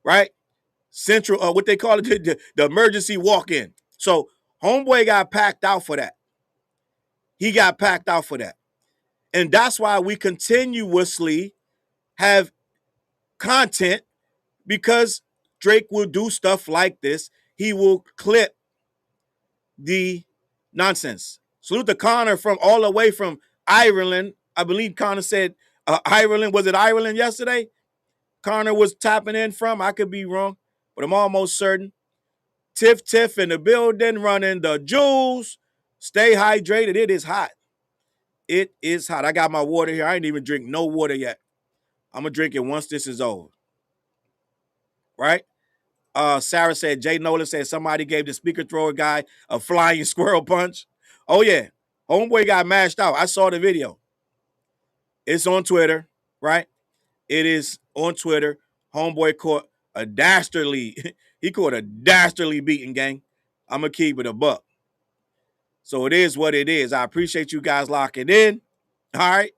right? Central, what they call it, the emergency walk-in. So homeboy got packed out for that. He got packed out for that. And that's why we continuously have content, because Drake will do stuff like this. He will clip the nonsense. Salute to Connor from all the way from Ireland. I believe Connor said Ireland. Was it Ireland yesterday? Connor was tapping in from. I could be wrong, but I'm almost certain. Tiff in the building, running the jewels. Stay hydrated. It is hot. It is hot. I got my water here. I ain't even drink no water yet. I'm going to drink it once this is over. Right? Sarah said, Jay Nolan said somebody gave the speaker thrower guy a flying squirrel punch. Oh, yeah. Homeboy got mashed out. I saw the video. It's on Twitter, right? It is on Twitter. Homeboy caught a dastardly, he caught a dastardly beating, gang. I'm going to keep it a buck. So it is what it is. I appreciate you guys locking in. All right.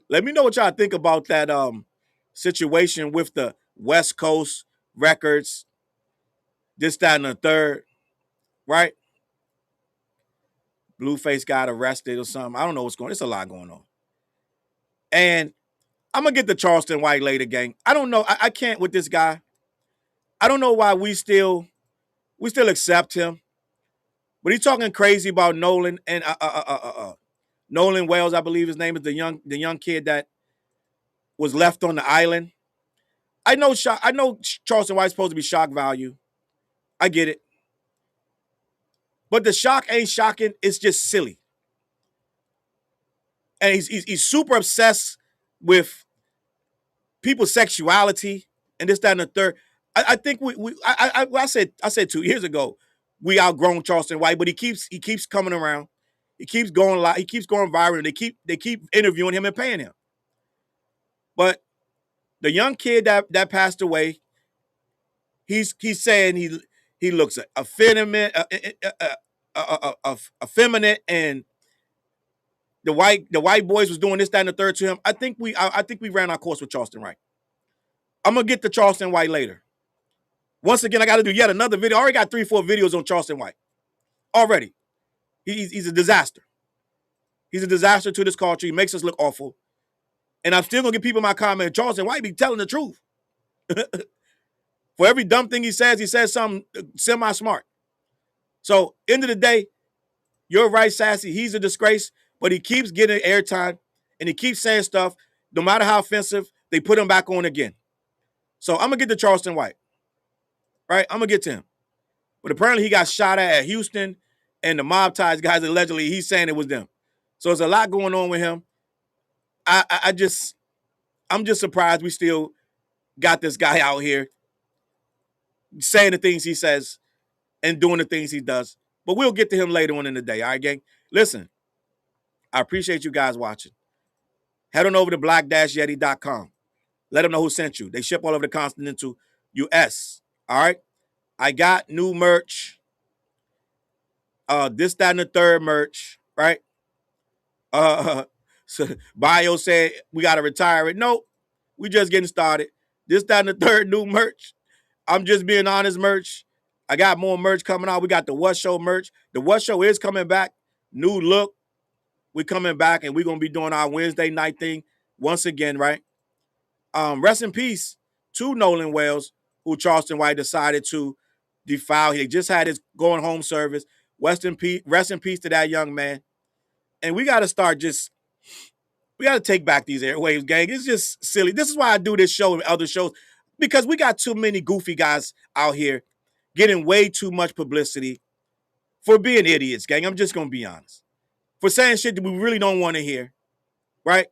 Let me know what y'all think about that situation with the West Coast records, this, that, and the third, right? Blueface got arrested or something. I don't know what's going on. There's a lot going on. And I'm going to get to Charleston White later, gang. I don't know. I can't with this guy. I don't know why we still accept him. But he's talking crazy about Nolan and Nolan Wells, I believe his name is, the young kid that was left on the island. I know Charleston White's supposed to be shock value. I get it. But the shock ain't shocking. It's just silly. And he's super obsessed with people's sexuality and this, that, and the third. I think I said 2 years ago, we outgrown Charleston White, but he keeps coming around. He keeps going live. He keeps going viral. And they keep interviewing him and paying him. But the young kid that passed away, he's saying he looks effeminate, and the white boys was doing this, that, and the third to him. I think we ran our course with Charleston White. I'm gonna get to Charleston White later. Once again, I got to do yet another video. I already got 3-4 videos on Charleston White. Already. He's a disaster. He's a disaster to this culture. He makes us look awful. And I'm still going to get people in my comment, Charleston White be telling the truth. For every dumb thing he says something semi-smart. So, end of the day, you're right, Sassy. He's a disgrace, but he keeps getting airtime, and he keeps saying stuff. No matter how offensive, they put him back on again. So, I'm going to get to Charleston White. Right? I'm going to get to him. But apparently he got shot at Houston, and the mob ties guys, allegedly, he's saying it was them. So there's a lot going on with him. I'm just surprised we still got this guy out here saying the things he says and doing the things he does. But we'll get to him later on in the day. All right, gang? Listen, I appreciate you guys watching. Head on over to black-yeti.com. Let them know who sent you. They ship all over the continental U.S., all right? I got new merch. This, that, and the third merch, right? So Bio said we got to retire it. Nope. We just getting started. This, that, and the third new merch. I'm just being honest merch. I got more merch coming out. We got the What Show merch. The What Show is coming back. New look. We're coming back, and we're going to be doing our Wednesday night thing once again, right? Rest in peace to Nolan Wells, who Charleston White decided to defiled. He just had his going home service. Rest in peace to that young man. And we got to start we got to take back these airwaves, gang. It's just silly. This is why I do this show and other shows, because we got too many goofy guys out here getting way too much publicity for being idiots, gang. I'm just going to be honest. For saying shit that we really don't want to hear, right?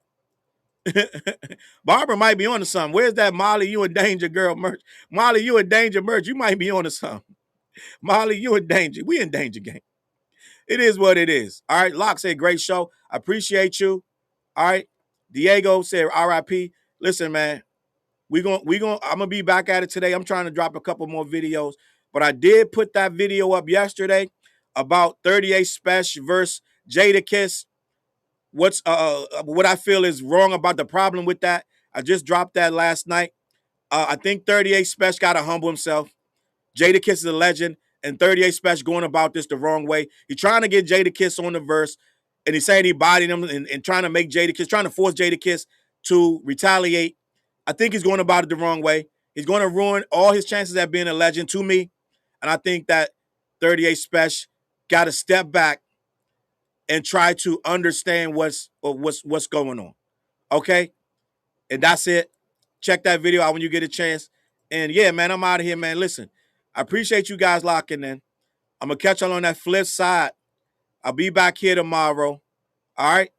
Barbara might be on to something. Where's that Molly, you in danger girl merch? Molly, you in danger merch. You might be on to something. Molly, you in danger. We in danger, gang. It is what it is. All right. Locke said, great show. I appreciate you. All right. Diego said, RIP. Listen, man, I'm gonna be back at it today. I'm trying to drop a couple more videos, but I did put that video up yesterday about 38 Special versus Jadakiss. What I feel is wrong about the problem with that. I just dropped that last night. I think 38 Special got to humble himself. Jadakiss is a legend, and 38 Special going about this the wrong way. He's trying to get Jadakiss on the verse, and he's saying he bodied him and trying to make Jadakiss, trying to force Jadakiss to retaliate. I think he's going about it the wrong way. He's going to ruin all his chances at being a legend to me, and I think that 38 Special got to step back and try to understand what's going on. Okay? And that's it. Check that video out when you get a chance. And yeah, man, I'm out of here, man. Listen, I appreciate you guys locking in. I'm going to catch y'all on that flip side. I'll be back here tomorrow. All right?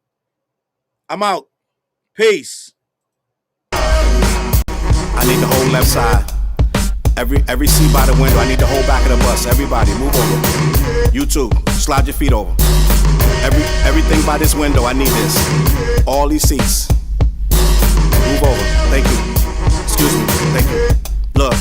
I'm out. Peace. I need the whole left side. Every seat by the window. I need the whole back of the bus. Everybody, move over. You too. Slide your feet over. Everything by this window, I need this. All these seats. Move over. Thank you. Excuse me. Thank you. Look.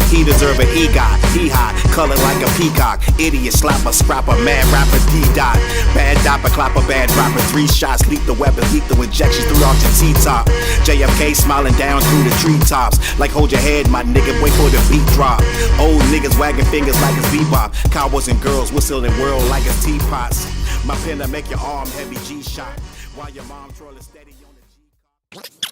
He deserve an EGOT. He hot. Color like a peacock. Idiot, slapper, scrapper, mad rapper, D-dot. Bad dopper, clapper, bad rapper. 3 shots, lethal weapons, lethal injections through off the T-top. JFK smiling down through the treetops. Like hold your head, my nigga, wait for the beat drop. Old niggas wagging fingers like it's bebop. Cowboys and girls whistling world like it's teapots. My pen to make your arm heavy G-shot. While your mom trolling steady on the G-pop.